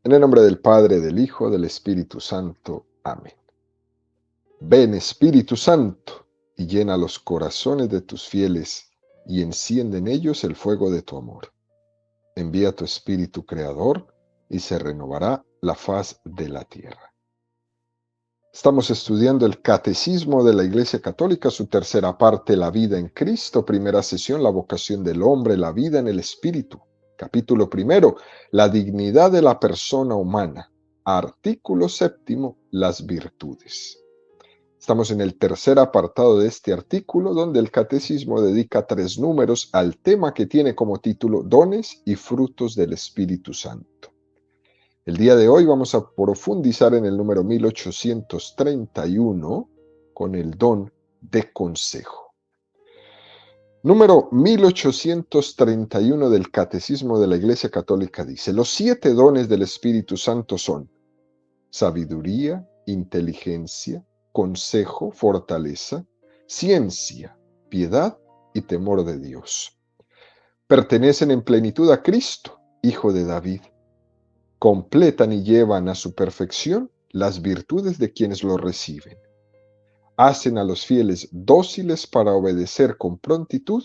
En el nombre del Padre, del Hijo, del Espíritu Santo. Amén. Ven, Espíritu Santo, y llena los corazones de tus fieles, y enciende en ellos el fuego de tu amor. Envía tu Espíritu Creador, y se renovará la faz de la tierra. Estamos estudiando el Catecismo de la Iglesia Católica, su tercera parte, la vida en Cristo, primera sesión, la vocación del hombre, la vida en el Espíritu. Capítulo primero, la dignidad de la persona humana. Artículo séptimo, las virtudes. Estamos en el tercer apartado de este artículo, donde el Catecismo dedica 3 números al tema que tiene como título Dones y frutos del Espíritu Santo. El día de hoy vamos a profundizar en el número 1831 con el don de consejo. Número 1831 del Catecismo de la Iglesia Católica dice: los 7 dones del Espíritu Santo son sabiduría, inteligencia, consejo, fortaleza, ciencia, piedad y temor de Dios. Pertenecen en plenitud a Cristo, Hijo de David. Completan y llevan a su perfección las virtudes de quienes lo reciben. Hacen a los fieles dóciles para obedecer con prontitud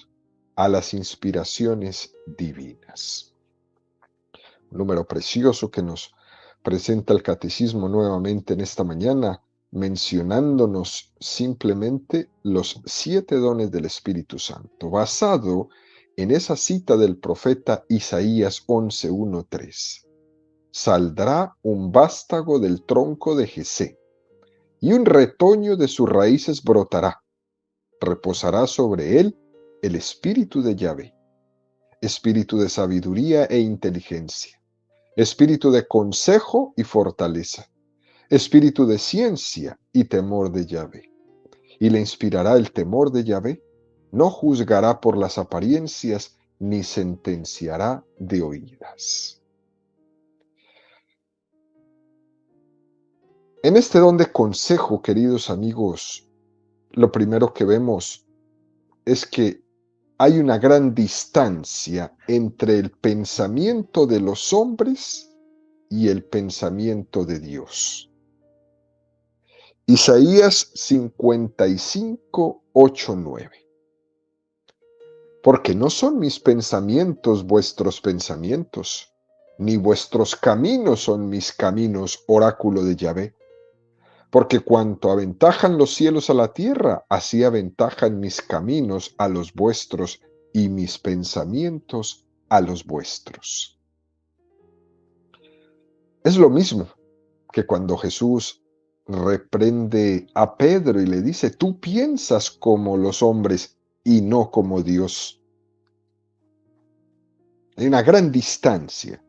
a las inspiraciones divinas. Un número precioso que nos presenta el Catecismo nuevamente en esta mañana, mencionándonos simplemente los 7 dones del Espíritu Santo, basado en esa cita del profeta Isaías 11:1-3. Saldrá un vástago del tronco de Jesé, y un retoño de sus raíces brotará. Reposará sobre él el espíritu de Yahvé, espíritu de sabiduría e inteligencia, espíritu de consejo y fortaleza, espíritu de ciencia y temor de Yahvé. Y le inspirará el temor de Yahvé, no juzgará por las apariencias, ni sentenciará de oídas. En este don de consejo, queridos amigos, lo primero que vemos es que hay una gran distancia entre el pensamiento de los hombres y el pensamiento de Dios. Isaías 55, 8, 9. Porque no son mis pensamientos vuestros pensamientos, ni vuestros caminos son mis caminos, oráculo de Yahvé. Porque cuanto aventajan los cielos a la tierra, así aventajan mis caminos a los vuestros y mis pensamientos a los vuestros. Es lo mismo que cuando Jesús reprende a Pedro y le dice: tú piensas como los hombres y no como Dios. Hay una gran distancia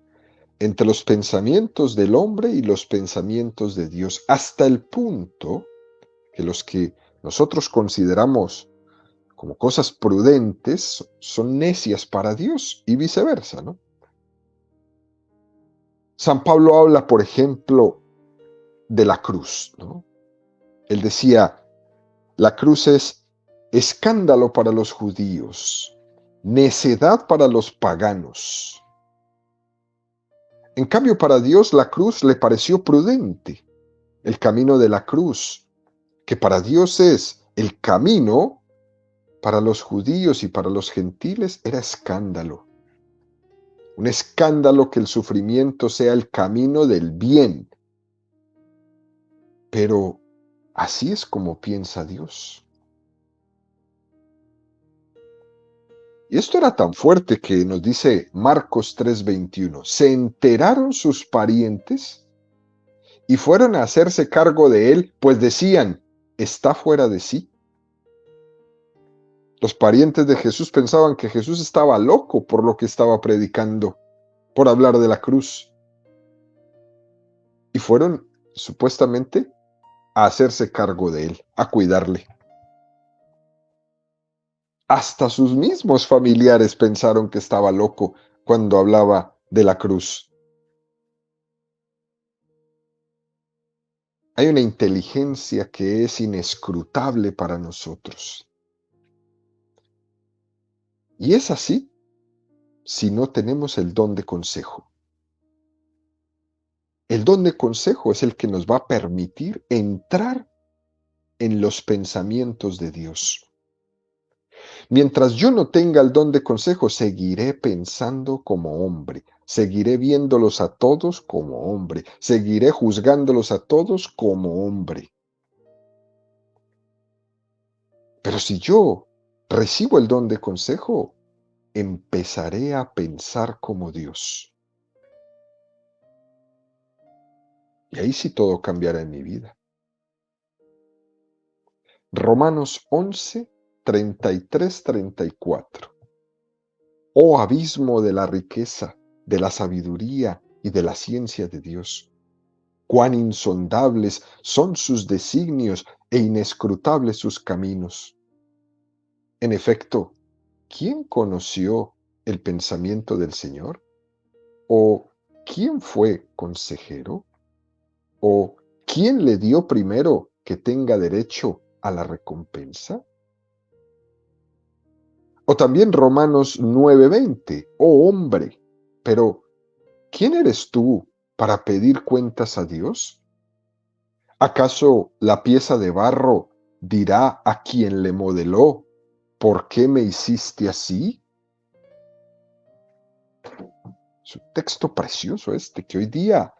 entre los pensamientos del hombre y los pensamientos de Dios, hasta el punto que los que nosotros consideramos como cosas prudentes son necias para Dios y viceversa, ¿no? San Pablo habla, por ejemplo, de la cruz, ¿no? Él decía: la cruz es escándalo para los judíos, necedad para los paganos. En cambio, para Dios la cruz le pareció prudente. El camino de la cruz, que para Dios es el camino, para los judíos y para los gentiles era escándalo. Un escándalo que el sufrimiento sea el camino del bien. Pero así es como piensa Dios. Y esto era tan fuerte que nos dice Marcos 3:21. Se enteraron sus parientes y fueron a hacerse cargo de él, pues decían: está fuera de sí. Los parientes de Jesús pensaban que Jesús estaba loco por lo que estaba predicando, por hablar de la cruz. Y fueron supuestamente a hacerse cargo de él, a cuidarle. Hasta sus mismos familiares pensaron que estaba loco cuando hablaba de la cruz. Hay una inteligencia que es inescrutable para nosotros. Y es así si no tenemos el don de consejo. El don de consejo es el que nos va a permitir entrar en los pensamientos de Dios. Mientras yo no tenga el don de consejo, seguiré pensando como hombre, seguiré viéndolos a todos como hombre, seguiré juzgándolos a todos como hombre. Pero si yo recibo el don de consejo, empezaré a pensar como Dios. Y ahí sí todo cambiará en mi vida. Romanos 11, 33, 34. Oh abismo de la riqueza, de la sabiduría y de la ciencia de Dios. Cuán insondables son sus designios e inescrutables sus caminos. En efecto, ¿quién conoció el pensamiento del Señor? ¿O quién fue consejero? ¿O quién le dio primero que tenga derecho a la recompensa? O también Romanos 9:20, oh hombre, pero ¿quién eres tú para pedir cuentas a Dios? ¿Acaso la pieza de barro dirá a quien le modeló, ¿por qué me hiciste así? Es un texto precioso este, que hoy día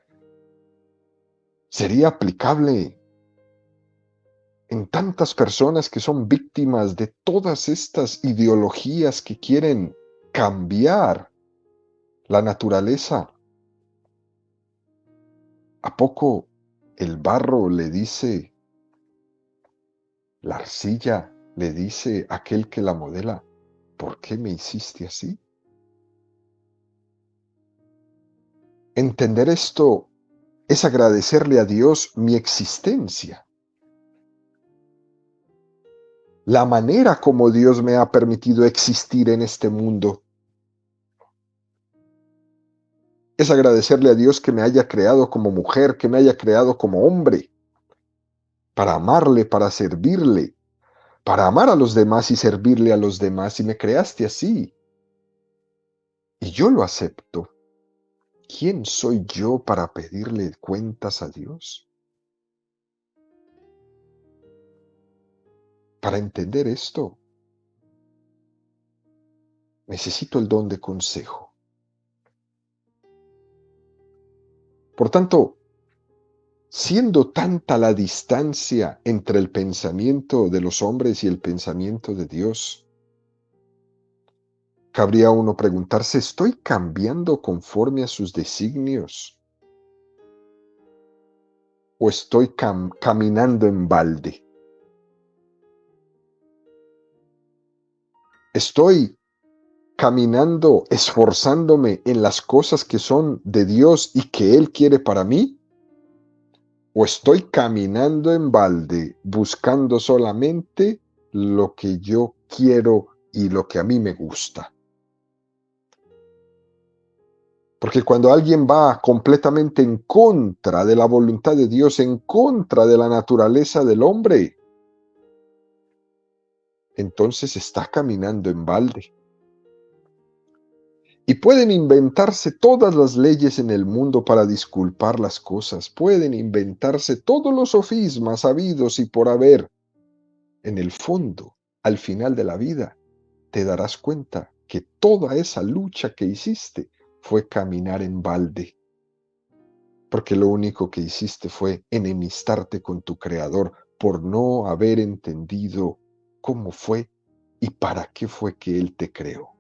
sería aplicable en tantas personas que son víctimas de todas estas ideologías que quieren cambiar la naturaleza. ¿A poco el barro le dice, la arcilla le dice a aquel que la modela, ¿por qué me hiciste así? Entender esto es agradecerle a Dios mi existencia, la manera como Dios me ha permitido existir en este mundo. Es agradecerle a Dios que me haya creado como mujer, que me haya creado como hombre, para amarle, para servirle, para amar a los demás y servirle a los demás. Y me creaste así. Y yo lo acepto. ¿Quién soy yo para pedirle cuentas a Dios? Para entender esto, necesito el don de consejo. Por tanto, siendo tanta la distancia entre el pensamiento de los hombres y el pensamiento de Dios, cabría uno preguntarse, ¿estoy cambiando conforme a sus designios? ¿O estoy caminando en balde? ¿Estoy caminando, esforzándome en las cosas que son de Dios y que Él quiere para mí? ¿O estoy caminando en balde, buscando solamente lo que yo quiero y lo que a mí me gusta? Porque cuando alguien va completamente en contra de la voluntad de Dios, en contra de la naturaleza del hombre, entonces está caminando en balde. Y pueden inventarse todas las leyes en el mundo para disculpar las cosas. Pueden inventarse todos los sofismas habidos y por haber. En el fondo, al final de la vida, te darás cuenta que toda esa lucha que hiciste fue caminar en balde. Porque lo único que hiciste fue enemistarte con tu Creador por no haber entendido cómo fue y para qué fue que Él te creó.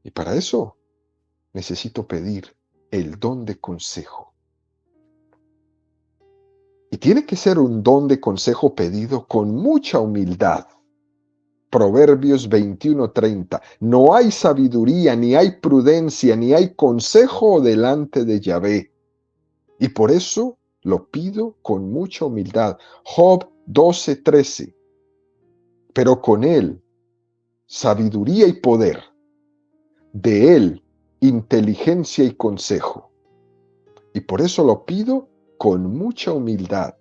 Y para eso necesito pedir el don de consejo. Y tiene que ser un don de consejo pedido con mucha humildad. Proverbios 21:30. No hay sabiduría, ni hay prudencia, ni hay consejo delante de Yahvé. Y por eso lo pido con mucha humildad. Job 12:13. Pero con él, sabiduría y poder. De él, inteligencia y consejo. Y por eso lo pido con mucha humildad.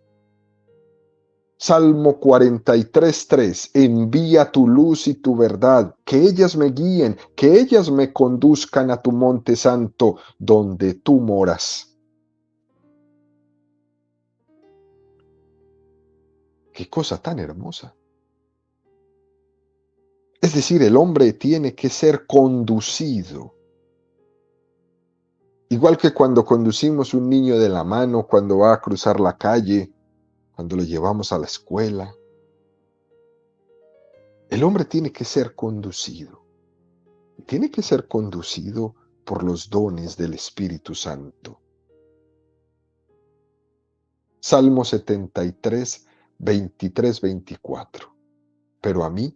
Salmo 43:3, envía tu luz y tu verdad, que ellas me guíen, que ellas me conduzcan a tu monte santo, donde tú moras. Qué cosa tan hermosa. Es decir, el hombre tiene que ser conducido. Igual que cuando conducimos un niño de la mano, cuando va a cruzar la calle, cuando lo llevamos a la escuela. El hombre tiene que ser conducido. Tiene que ser conducido por los dones del Espíritu Santo. Salmo 73, 23, 24. Pero a mí,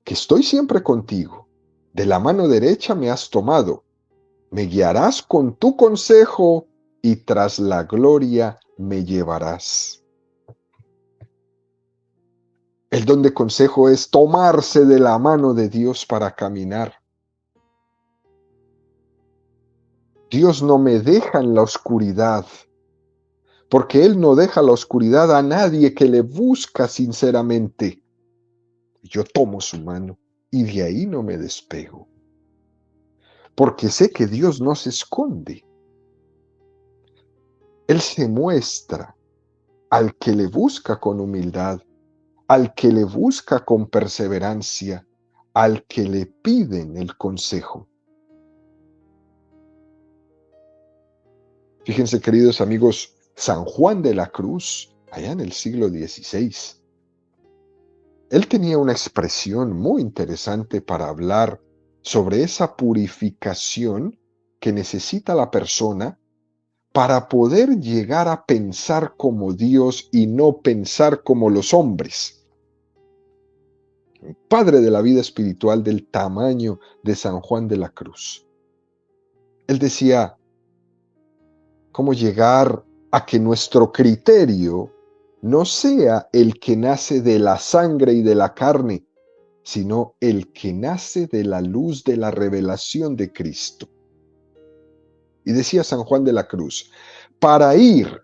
que estoy siempre contigo, de la mano derecha me has tomado, me guiarás con tu consejo y tras la gloria me llevarás. El don de consejo es tomarse de la mano de Dios para caminar. Dios no me deja en la oscuridad, porque Él no deja la oscuridad a nadie que le busca sinceramente. Yo tomo su mano y de ahí no me despego, porque sé que Dios no se esconde. Él se muestra al que le busca con humildad, al que le busca con perseverancia, al que le piden el consejo. Fíjense, queridos amigos, San Juan de la Cruz, allá en el siglo XVI, él tenía una expresión muy interesante para hablar sobre esa purificación que necesita la persona para poder llegar a pensar como Dios y no pensar como los hombres. Padre de la vida espiritual del tamaño de San Juan de la Cruz. Él decía, ¿cómo llegar a que nuestro criterio no sea el que nace de la sangre y de la carne, sino el que nace de la luz de la revelación de Cristo? Y decía San Juan de la Cruz, para ir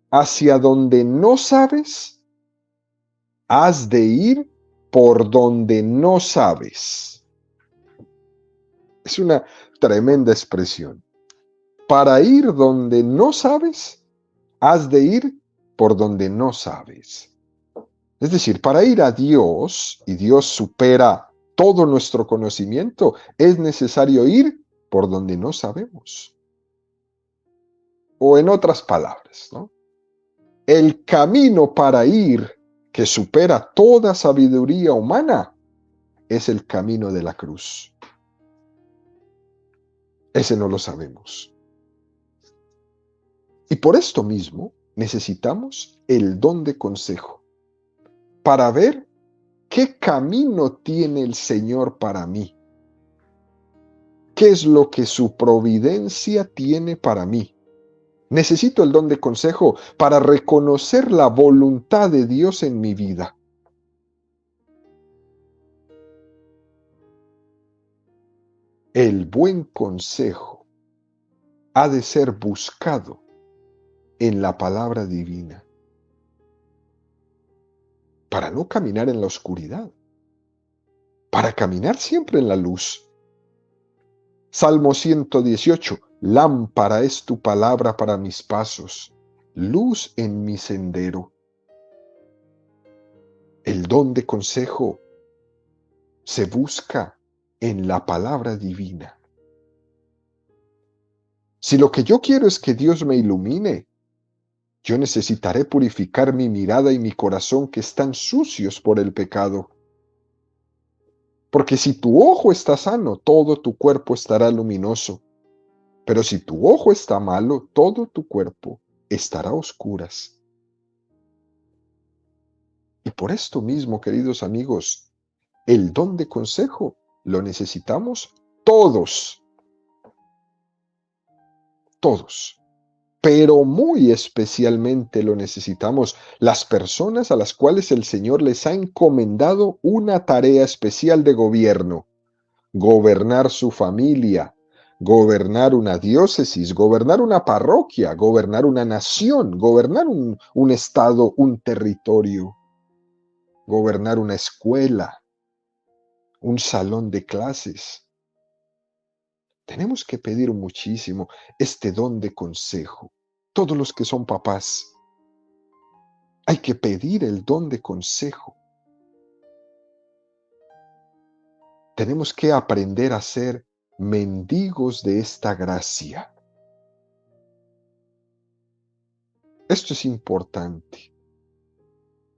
hacia donde no sabes, has de ir por donde no sabes. Es una tremenda expresión. Para ir donde no sabes, has de ir por donde no sabes. Es decir, para ir a Dios, y Dios supera todo nuestro conocimiento, es necesario ir por donde no sabemos. O en otras palabras, ¿no? El camino para ir, que supera toda sabiduría humana, es el camino de la cruz. Ese no lo sabemos. Y por esto mismo necesitamos el don de consejo, para ver qué camino tiene el Señor para mí. ¿Qué es lo que su providencia tiene para mí? Necesito el don de consejo para reconocer la voluntad de Dios en mi vida. El buen consejo ha de ser buscado en la palabra divina para no caminar en la oscuridad, para caminar siempre en la luz. Salmo 118, lámpara es tu palabra para mis pasos, luz en mi sendero. El don de consejo se busca en la palabra divina. Si lo que yo quiero es que Dios me ilumine, yo necesitaré purificar mi mirada y mi corazón que están sucios por el pecado. Porque si tu ojo está sano, todo tu cuerpo estará luminoso. Pero si tu ojo está malo, todo tu cuerpo estará a oscuras. Y por esto mismo, queridos amigos, el don de consejo lo necesitamos todos. Todos. Pero muy especialmente lo necesitamos las personas a las cuales el Señor les ha encomendado una tarea especial de gobierno: gobernar su familia, gobernar una diócesis, gobernar una parroquia, gobernar una nación, gobernar un estado, un territorio. gobernar una escuela, un salón de clases. Tenemos que pedir muchísimo este don de consejo. Todos los que son papás, hay que pedir el don de consejo. Tenemos que aprender a ser mendigos de esta gracia. Esto es importante.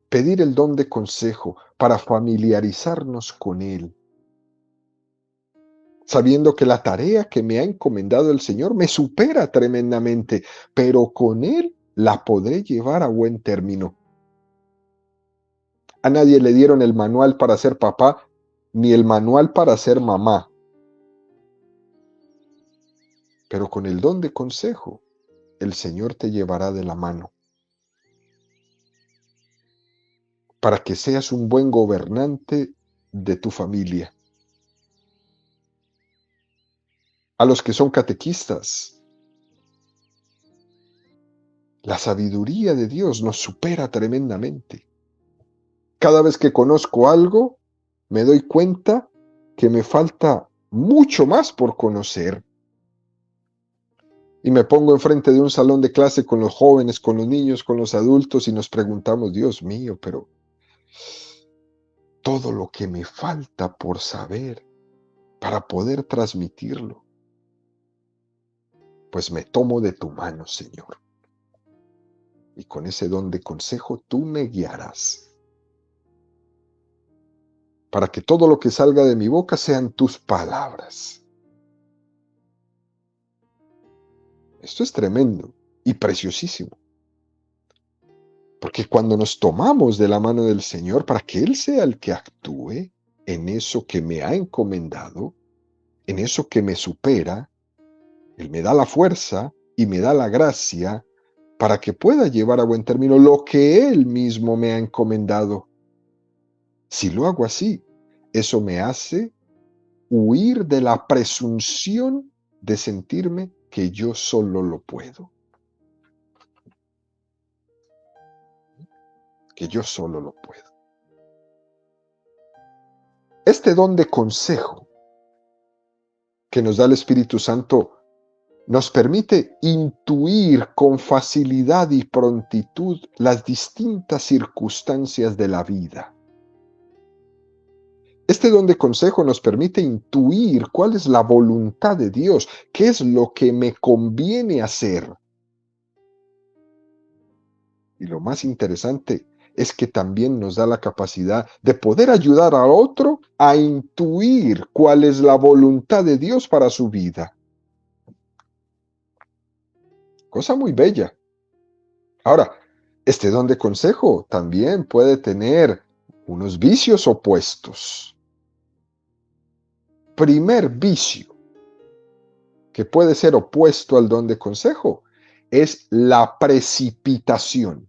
Pedir el don de consejo para familiarizarnos con Él, sabiendo que la tarea que me ha encomendado el Señor me supera tremendamente, pero con Él la podré llevar a buen término. A nadie le dieron el manual para ser papá, ni el manual para ser mamá, pero con el don de consejo, el Señor te llevará de la mano para que seas un buen gobernante de tu familia. A los que son catequistas, la sabiduría de Dios nos supera tremendamente. Cada vez que conozco algo, me doy cuenta que me falta mucho más por conocer. Y me pongo enfrente de un salón de clase con los jóvenes, con los niños, con los adultos y nos preguntamos, Dios mío, pero todo lo que me falta por saber para poder transmitirlo, pues me tomo de tu mano, Señor. Y con ese don de consejo tú me guiarás, para que todo lo que salga de mi boca sean tus palabras. Esto es tremendo y preciosísimo, porque cuando nos tomamos de la mano del Señor para que Él sea el que actúe en eso que me ha encomendado, en eso que me supera, Él me da la fuerza y me da la gracia para que pueda llevar a buen término lo que Él mismo me ha encomendado. Si lo hago así, eso me hace huir de la presunción de sentirme que yo solo lo puedo, que yo solo lo puedo. Este don de consejo que nos da el Espíritu Santo nos permite intuir con facilidad y prontitud las distintas circunstancias de la vida. Este don de consejo nos permite intuir cuál es la voluntad de Dios, qué es lo que me conviene hacer. Y lo más interesante es que también nos da la capacidad de poder ayudar a otro a intuir cuál es la voluntad de Dios para su vida. Cosa muy bella. Ahora, este don de consejo también puede tener unos vicios opuestos. Primer vicio que puede ser opuesto al don de consejo es la precipitación.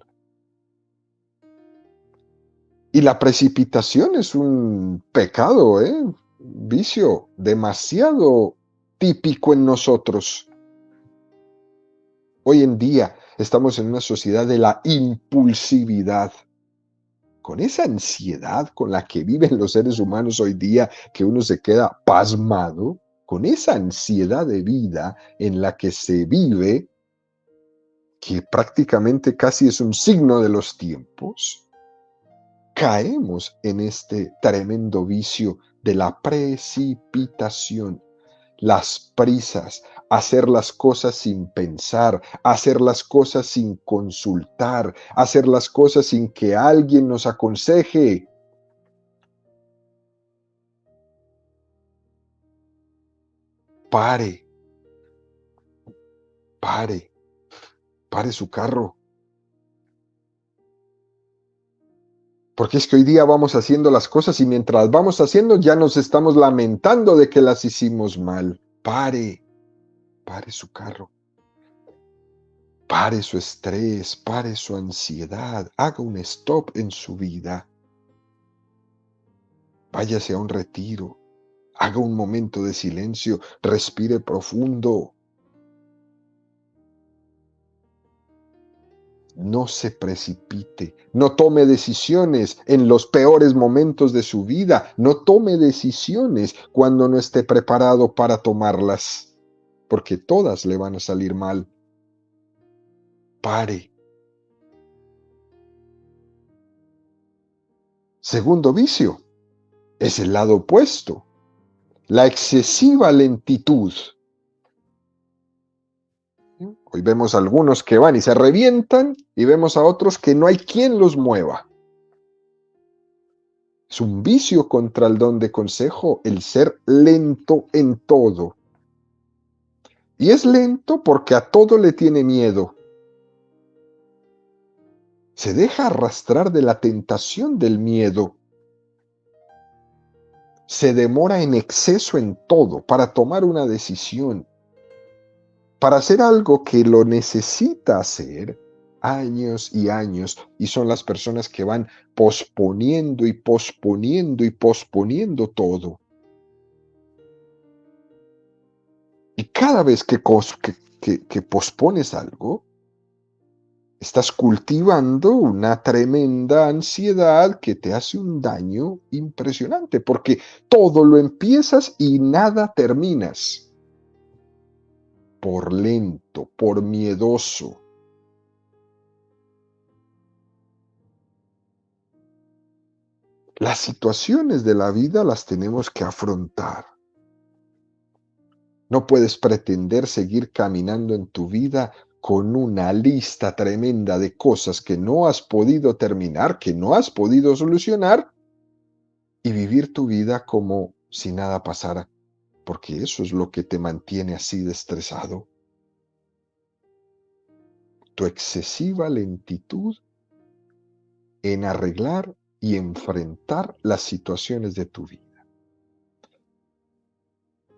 Y la precipitación es un pecado, un vicio demasiado típico en nosotros. Hoy en día estamos en una sociedad de la impulsividad. Con esa ansiedad con la que viven los seres humanos hoy día, que uno se queda pasmado, con esa ansiedad de vida en la que se vive, que prácticamente casi es un signo de los tiempos, caemos en este tremendo vicio de la precipitación, las prisas, hacer las cosas sin pensar, hacer las cosas sin consultar, hacer las cosas sin que alguien nos aconseje. Pare, pare, pare su carro. Porque es que hoy día vamos haciendo las cosas y mientras vamos haciendo ya nos estamos lamentando de que las hicimos mal. Pare, pare su carro. Pare su estrés, pare su ansiedad, haga un stop en su vida. Váyase a un retiro, haga un momento de silencio, respire profundo. No se precipite, no tome decisiones en los peores momentos de su vida, no tome decisiones cuando no esté preparado para tomarlas, porque todas le van a salir mal. Pare. Segundo vicio es el lado opuesto, la excesiva lentitud. Hoy vemos a algunos que van y se revientan y vemos a otros que no hay quien los mueva. Es un vicio contra el don de consejo el ser lento en todo. Y es lento porque a todo le tiene miedo. Se deja arrastrar de la tentación del miedo. Se demora en exceso en todo para tomar una decisión, para hacer algo que lo necesita hacer años y años, y son las personas que van posponiendo y posponiendo y posponiendo todo. Y cada vez que pospones algo, estás cultivando una tremenda ansiedad que te hace un daño impresionante, porque todo lo empiezas y nada terminas. Por lento, por miedoso. Las situaciones de la vida las tenemos que afrontar. No puedes pretender seguir caminando en tu vida con una lista tremenda de cosas que no has podido terminar, que no has podido solucionar, y vivir tu vida como si nada pasara, porque eso es lo que te mantiene así de estresado. Tu excesiva lentitud en arreglar y enfrentar las situaciones de tu vida.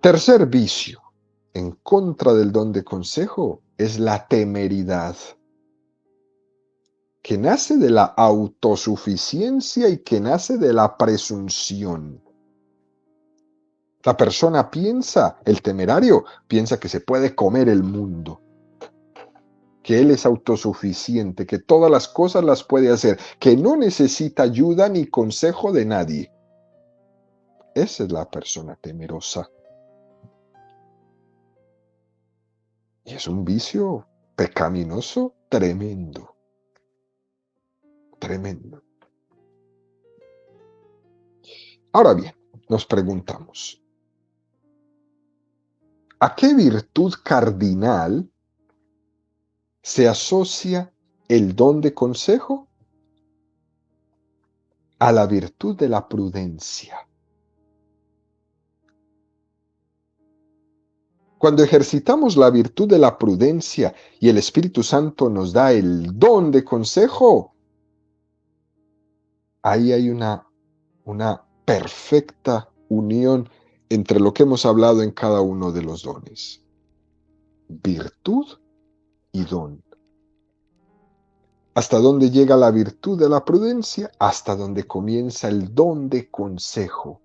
Tercer vicio en contra del don de consejo es la temeridad, que nace de la autosuficiencia y que nace de la presunción. La persona piensa, el temerario piensa que se puede comer el mundo, que él es autosuficiente, que todas las cosas las puede hacer, que no necesita ayuda ni consejo de nadie. Esa es la persona temerosa. Y es un vicio pecaminoso tremendo. Tremendo. Ahora bien, nos preguntamos, ¿a qué virtud cardinal se asocia el don de consejo? A la virtud de la prudencia. Cuando ejercitamos la virtud de la prudencia y el Espíritu Santo nos da el don de consejo, ahí hay una perfecta unión entre lo que hemos hablado en cada uno de los dones. Virtud y don. ¿Hasta dónde llega la virtud de la prudencia? Hasta donde comienza el don de consejo.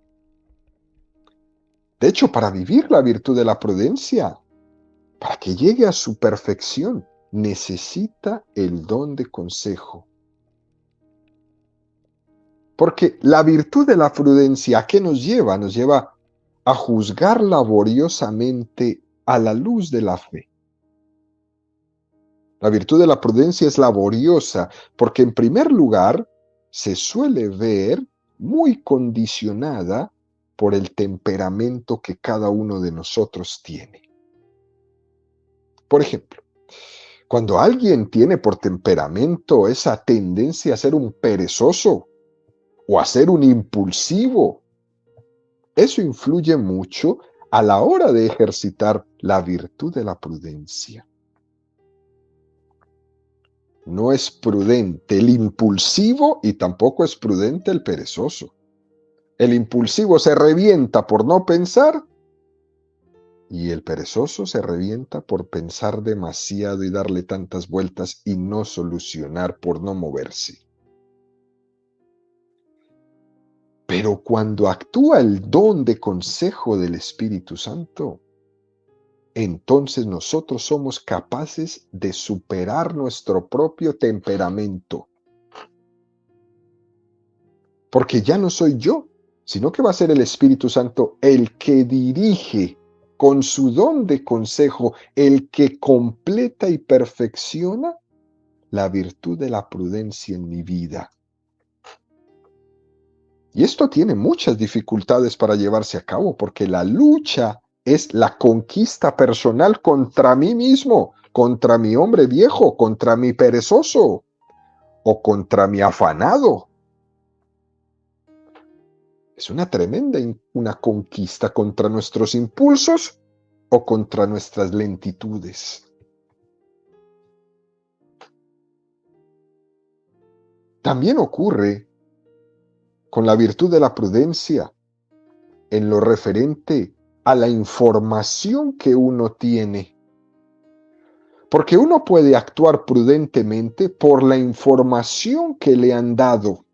De hecho, para vivir la virtud de la prudencia, para que llegue a su perfección, necesita el don de consejo. Porque la virtud de la prudencia, ¿a qué nos lleva? Nos lleva a juzgar laboriosamente a la luz de la fe. La virtud de la prudencia es laboriosa porque, en primer lugar, se suele ver muy condicionada por el temperamento que cada uno de nosotros tiene. Por ejemplo, cuando alguien tiene por temperamento esa tendencia a ser un perezoso o a ser un impulsivo, eso influye mucho a la hora de ejercitar la virtud de la prudencia. No es prudente el impulsivo y tampoco es prudente el perezoso. El impulsivo se revienta por no pensar y el perezoso se revienta por pensar demasiado y darle tantas vueltas y no solucionar por no moverse. Pero cuando actúa el don de consejo del Espíritu Santo, entonces nosotros somos capaces de superar nuestro propio temperamento. Porque ya no soy yo, sino que va a ser el Espíritu Santo el que dirige con su don de consejo, el que completa y perfecciona la virtud de la prudencia en mi vida. Y esto tiene muchas dificultades para llevarse a cabo, porque la lucha es la conquista personal contra mí mismo, contra mi hombre viejo, contra mi perezoso o contra mi afanado. Es una tremenda una conquista contra nuestros impulsos o contra nuestras lentitudes. También ocurre con la virtud de la prudencia en lo referente a la información que uno tiene. Porque uno puede actuar prudentemente por la información que le han dado.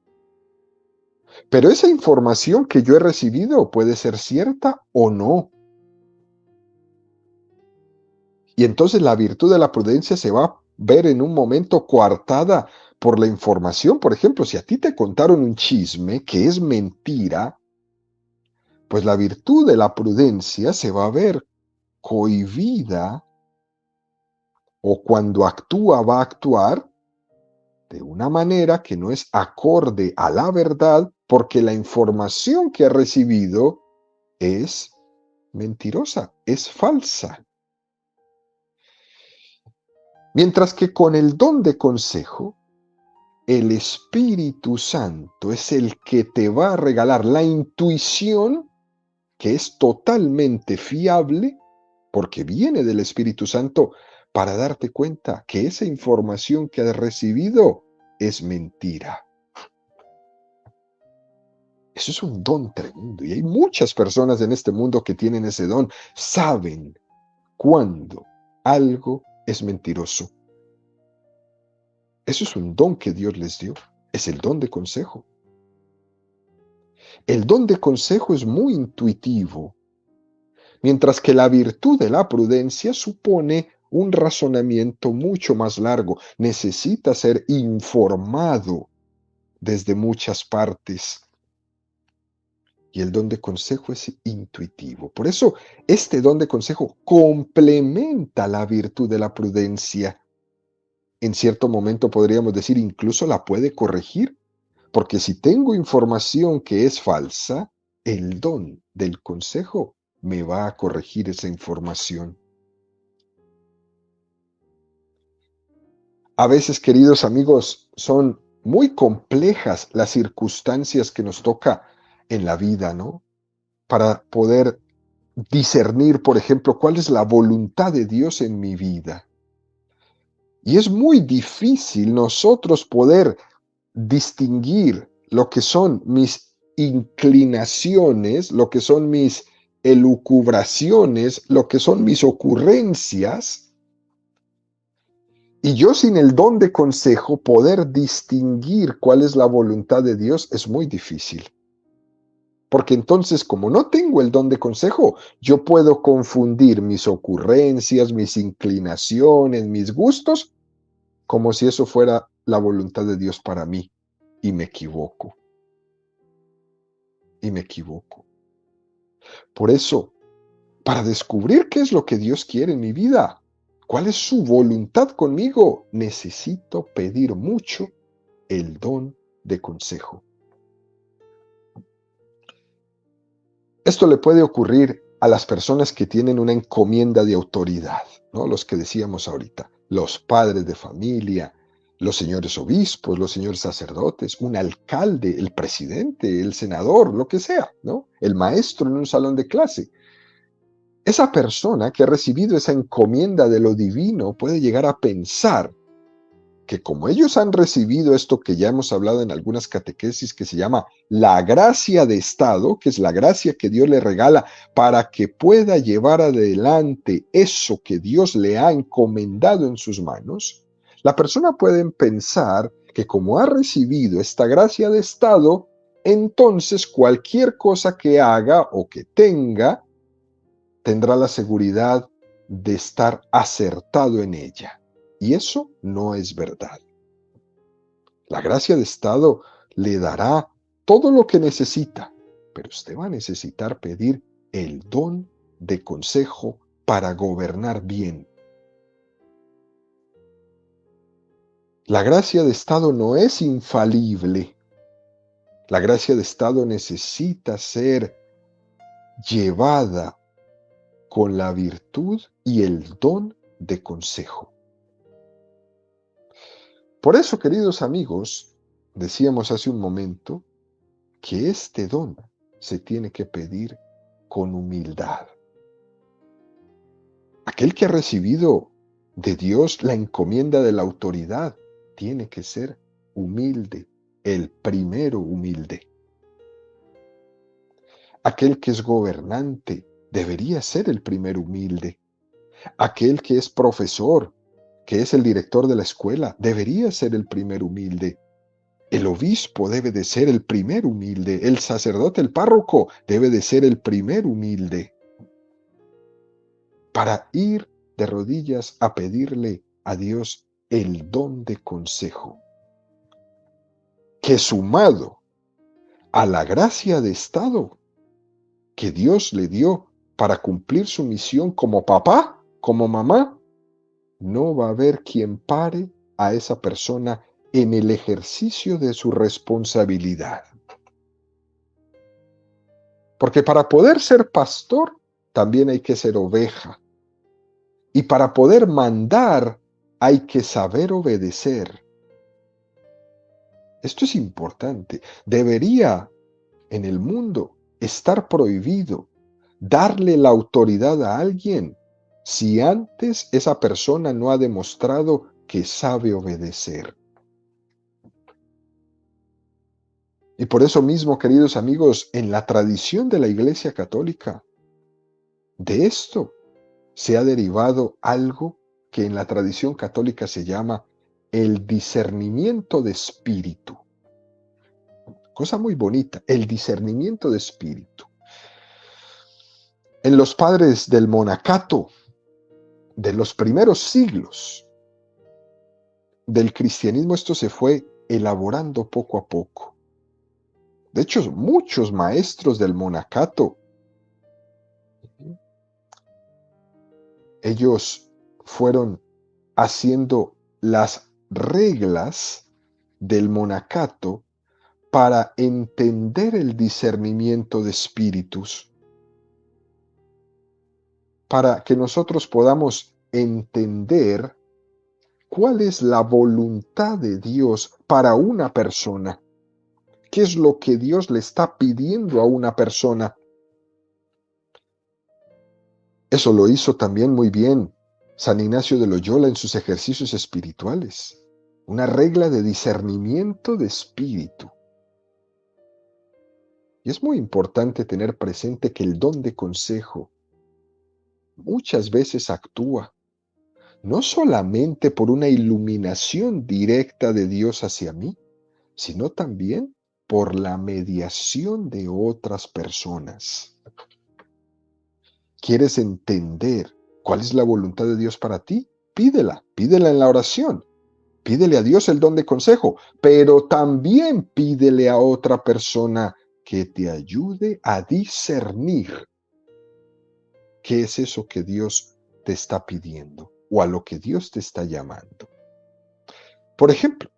Pero esa información que yo he recibido puede ser cierta o no. Y entonces la virtud de la prudencia se va a ver en un momento coartada por la información. Por ejemplo, si a ti te contaron un chisme que es mentira, pues la virtud de la prudencia se va a ver cohibida, o cuando actúa va a actuar de una manera que no es acorde a la verdad, porque la información que ha recibido es mentirosa, es falsa. Mientras que con el don de consejo, el Espíritu Santo es el que te va a regalar la intuición, que es totalmente fiable, porque viene del Espíritu Santo, para darte cuenta que esa información que has recibido es mentira. Eso es un don tremendo, y hay muchas personas en este mundo que tienen ese don. Saben cuándo algo es mentiroso. Eso es un don que Dios les dio. Es el don de consejo. El don de consejo es muy intuitivo, mientras que la virtud de la prudencia supone un razonamiento mucho más largo. Necesita ser informado desde muchas partes. Y el don de consejo es intuitivo. Por eso, este don de consejo complementa la virtud de la prudencia. En cierto momento podríamos decir, incluso la puede corregir, porque si tengo información que es falsa, el don del consejo me va a corregir esa información. A veces, queridos amigos, son muy complejas las circunstancias que nos toca en la vida, ¿no? Para poder discernir, por ejemplo, cuál es la voluntad de Dios en mi vida. Y es muy difícil nosotros poder distinguir lo que son mis inclinaciones, lo que son mis elucubraciones, lo que son mis ocurrencias, y yo sin el don de consejo poder distinguir cuál es la voluntad de Dios es muy difícil. Porque entonces, como no tengo el don de consejo, yo puedo confundir mis ocurrencias, mis inclinaciones, mis gustos, como si eso fuera la voluntad de Dios para mí. Y me equivoco. Y me equivoco. Por eso, para descubrir qué es lo que Dios quiere en mi vida, cuál es su voluntad conmigo, necesito pedir mucho el don de consejo. Esto le puede ocurrir a las personas que tienen una encomienda de autoridad, ¿no? Los que decíamos ahorita, los padres de familia, los señores obispos, los señores sacerdotes, un alcalde, el presidente, el senador, lo que sea, ¿no? El maestro en un salón de clase. Esa persona que ha recibido esa encomienda de lo divino puede llegar a pensar que como ellos han recibido esto que ya hemos hablado en algunas catequesis, que se llama la gracia de Estado, que es la gracia que Dios le regala para que pueda llevar adelante eso que Dios le ha encomendado en sus manos, la persona puede pensar que como ha recibido esta gracia de Estado, entonces cualquier cosa que haga o que tenga, tendrá la seguridad de estar acertado en ella. Y eso no es verdad. La gracia de Estado le dará todo lo que necesita, pero usted va a necesitar pedir el don de consejo para gobernar bien. La gracia de Estado no es infalible. La gracia de Estado necesita ser llevada con la virtud y el don de consejo. Por eso, queridos amigos, decíamos hace un momento que este don se tiene que pedir con humildad. Aquel que ha recibido de Dios la encomienda de la autoridad tiene que ser humilde, el primero humilde. Aquel que es gobernante debería ser el primero humilde. Aquel que es profesor, que es el director de la escuela, debería ser el primer humilde. El obispo debe de ser el primer humilde. El sacerdote, el párroco, debe de ser el primer humilde. Para ir de rodillas a pedirle a Dios el don de consejo, que sumado a la gracia de Estado que Dios le dio para cumplir su misión como papá, como mamá, no va a haber quien pare a esa persona en el ejercicio de su responsabilidad. Porque para poder ser pastor, también hay que ser oveja. Y para poder mandar, hay que saber obedecer. Esto es importante. Debería en el mundo estar prohibido darle la autoridad a alguien si antes esa persona no ha demostrado que sabe obedecer. Y por eso mismo, queridos amigos, en la tradición de la Iglesia Católica, de esto se ha derivado algo que en la tradición católica se llama el discernimiento de espíritu. Cosa muy bonita, el discernimiento de espíritu. En los padres del monacato de los primeros siglos del cristianismo, esto se fue elaborando poco a poco. De hecho, muchos maestros del monacato, ellos fueron haciendo las reglas del monacato para entender el discernimiento de espíritus, para que nosotros podamos entender cuál es la voluntad de Dios para una persona. ¿Qué es lo que Dios le está pidiendo a una persona? Eso lo hizo también muy bien San Ignacio de Loyola en sus ejercicios espirituales. Una regla de discernimiento de espíritu. Y es muy importante tener presente que el don de consejo muchas veces actúa no solamente por una iluminación directa de Dios hacia mí, sino también por la mediación de otras personas. ¿Quieres entender cuál es la voluntad de Dios para ti? Pídela en la oración. Pídele a Dios el don de consejo, pero también pídele a otra persona que te ayude a discernir qué es eso que Dios te está pidiendo o a lo que Dios te está llamando. Por ejemplo,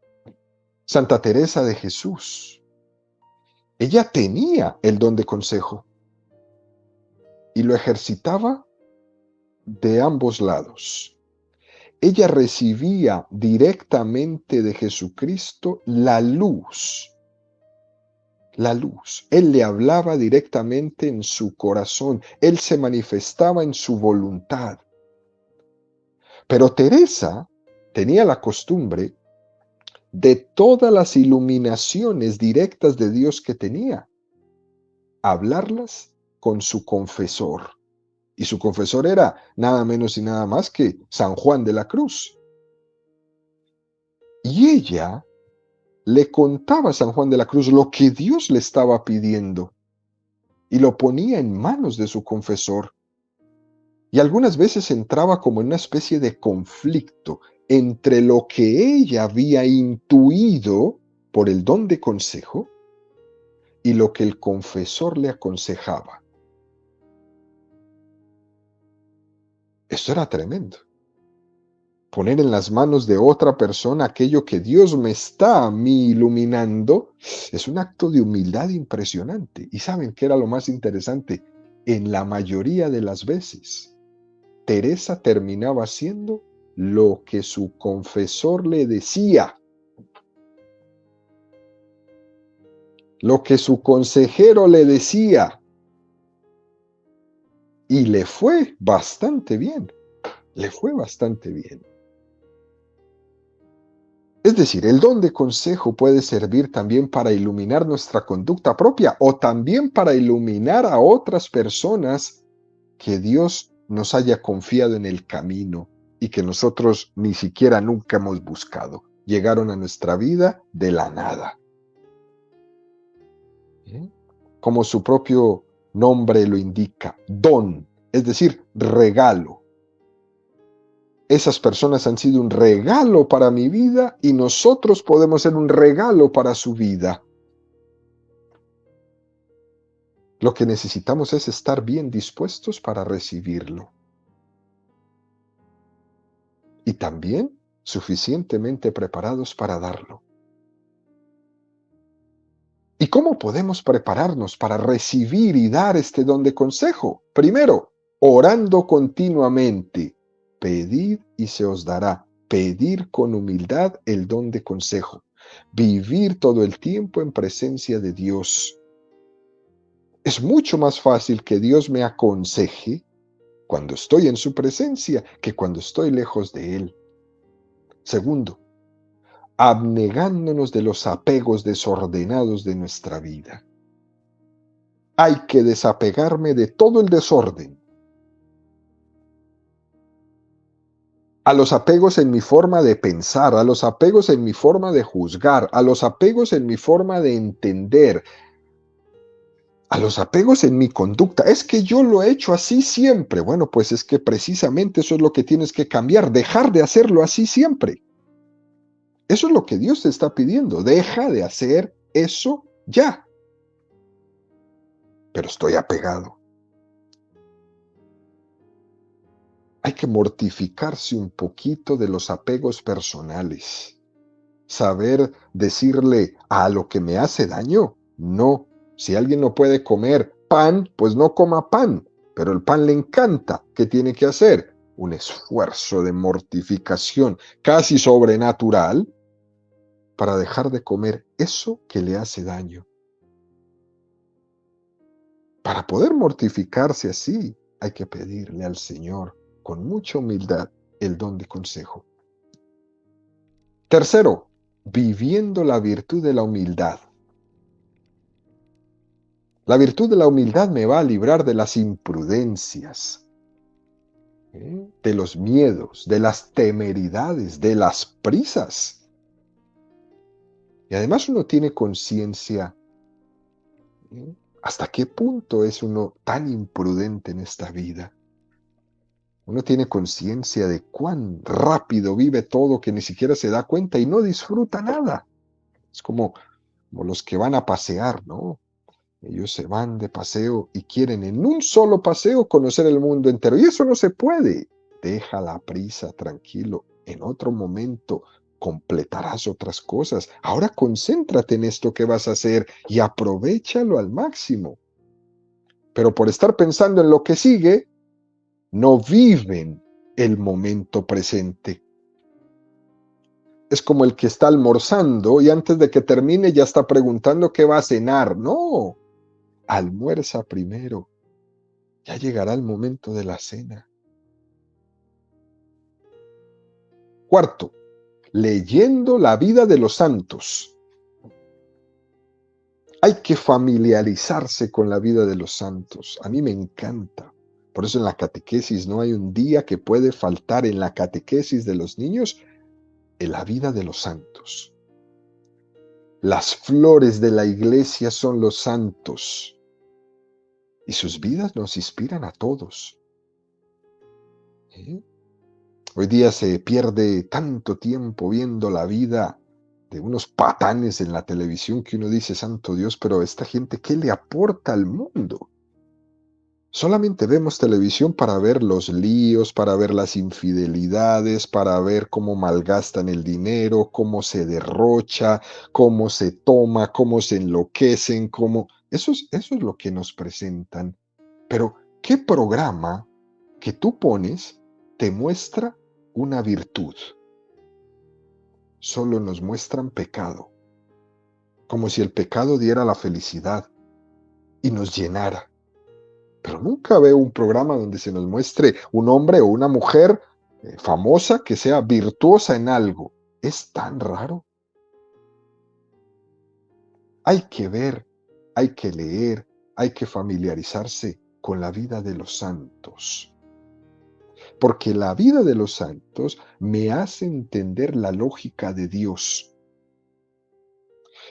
Santa Teresa de Jesús. Ella tenía el don de consejo y lo ejercitaba de ambos lados. Ella recibía directamente de Jesucristo la luz. La luz. Él le hablaba directamente en su corazón. Él se manifestaba en su voluntad. Pero Teresa tenía la costumbre de todas las iluminaciones directas de Dios que tenía, hablarlas con su confesor. Y su confesor era nada menos y nada más que San Juan de la Cruz. Y ella le contaba a San Juan de la Cruz lo que Dios le estaba pidiendo y lo ponía en manos de su confesor. Y algunas veces entraba como en una especie de conflicto entre lo que ella había intuido por el don de consejo y lo que el confesor le aconsejaba. Esto era tremendo. Poner en las manos de otra persona aquello que Dios me está a mí iluminando es un acto de humildad impresionante. ¿Y saben qué era lo más interesante? En la mayoría de las veces, Teresa terminaba haciendo lo que su confesor le decía, lo que su consejero le decía, y le fue bastante bien, le fue bastante bien. Es decir, el don de consejo puede servir también para iluminar nuestra conducta propia o también para iluminar a otras personas que Dios nos haya confiado en el camino y que nosotros ni siquiera nunca hemos buscado. Llegaron a nuestra vida de la nada. ¿Eh? Como su propio nombre lo indica, don, es decir, regalo. Esas personas han sido un regalo para mi vida y nosotros podemos ser un regalo para su vida. Lo que necesitamos es estar bien dispuestos para recibirlo. Y también suficientemente preparados para darlo. ¿Y cómo podemos prepararnos para recibir y dar este don de consejo? Primero, orando continuamente. Pedid y se os dará. Pedir con humildad el don de consejo. Vivir todo el tiempo en presencia de Dios. Es mucho más fácil que Dios me aconseje cuando estoy en su presencia que cuando estoy lejos de Él. Segundo, abnegándonos de los apegos desordenados de nuestra vida. Hay que desapegarme de todo el desorden. A los apegos en mi forma de pensar, a los apegos en mi forma de juzgar, a los apegos en mi forma de entender, a los apegos en mi conducta. Es que yo lo he hecho así siempre. Bueno, pues es que precisamente eso es lo que tienes que cambiar, dejar de hacerlo así siempre. Eso es lo que Dios te está pidiendo. Deja de hacer eso ya. Pero estoy apegado. Hay que mortificarse un poquito de los apegos personales. Saber decirle a lo que me hace daño, no. Si alguien no puede comer pan, pues no coma pan. Pero el pan le encanta. ¿Qué tiene que hacer? Un esfuerzo de mortificación casi sobrenatural para dejar de comer eso que le hace daño. Para poder mortificarse así, hay que pedirle al Señor con mucha humildad el don de consejo. Tercero, viviendo la virtud de la humildad. La virtud de la humildad me va a librar de las imprudencias, de los miedos, de las temeridades, de las prisas. Y además uno tiene conciencia, ¿hasta qué punto es uno tan imprudente en esta vida? Uno tiene conciencia de cuán rápido vive todo que ni siquiera se da cuenta y no disfruta nada. Es como los que van a pasear, ¿no? Ellos se van de paseo y quieren en un solo paseo conocer el mundo entero. Y eso no se puede. Deja la prisa, tranquilo. En otro momento completarás otras cosas. Ahora concéntrate en esto que vas a hacer y aprovéchalo al máximo. Pero por estar pensando en lo que sigue, no viven el momento presente. Es como el que está almorzando y antes de que termine ya está preguntando qué va a cenar. No, almuerza primero. Ya llegará el momento de la cena. Cuarto, leyendo la vida de los santos. Hay que familiarizarse con la vida de los santos. A mí me encanta. Por eso en la catequesis no hay un día que puede faltar en la catequesis de los niños en la vida de los santos. Las flores de la iglesia son los santos y sus vidas nos inspiran a todos. ¿Eh? Hoy día se pierde tanto tiempo viendo la vida de unos patanes en la televisión que uno dice, santo Dios, pero esta gente, ¿qué le aporta al mundo? Solamente vemos televisión para ver los líos, para ver las infidelidades, para ver cómo malgastan el dinero, cómo se derrocha, cómo se toma, cómo se enloquecen, cómo... eso es lo que nos presentan. Pero, ¿qué programa que tú pones te muestra una virtud? Solo nos muestran pecado, como si el pecado diera la felicidad y nos llenara. Pero nunca veo un programa donde se nos muestre un hombre o una mujer famosa que sea virtuosa en algo. Es tan raro. Hay que ver, hay que leer, hay que familiarizarse con la vida de los santos. Porque la vida de los santos me hace entender la lógica de Dios.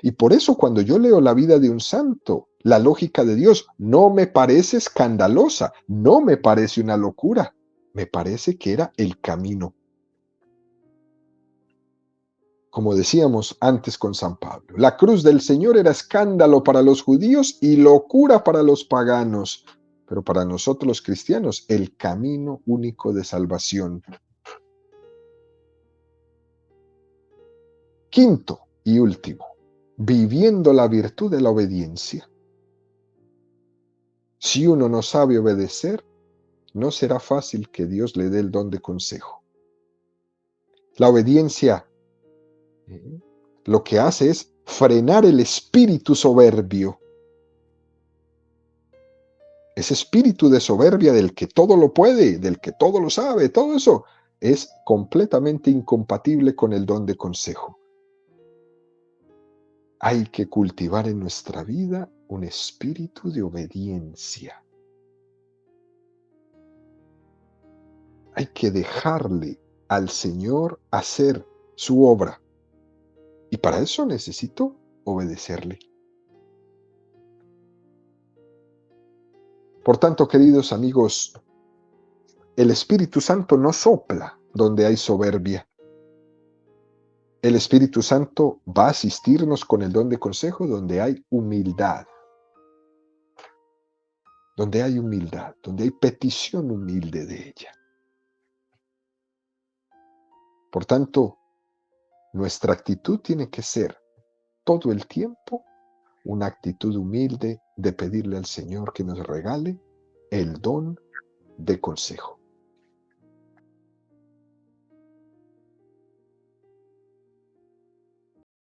Y por eso cuando yo leo la vida de un santo, la lógica de Dios no me parece escandalosa, no me parece una locura, me parece que era el camino. Como decíamos antes con San Pablo, la cruz del Señor era escándalo para los judíos y locura para los paganos, pero para nosotros los cristianos, el camino único de salvación. Quinto y último, viviendo la virtud de la obediencia. Si uno no sabe obedecer, no será fácil que Dios le dé el don de consejo. La obediencia lo que hace es frenar el espíritu soberbio. Ese espíritu de soberbia del que todo lo puede, del que todo lo sabe, todo eso es completamente incompatible con el don de consejo. Hay que cultivar en nuestra vida un espíritu de obediencia. Hay que dejarle al Señor hacer su obra. Y para eso necesito obedecerle. Por tanto, queridos amigos, el Espíritu Santo no sopla donde hay soberbia. El Espíritu Santo va a asistirnos con el don de consejo donde hay humildad. Donde hay humildad, donde hay petición humilde de ella. Por tanto, nuestra actitud tiene que ser todo el tiempo una actitud humilde de pedirle al Señor que nos regale el don de consejo.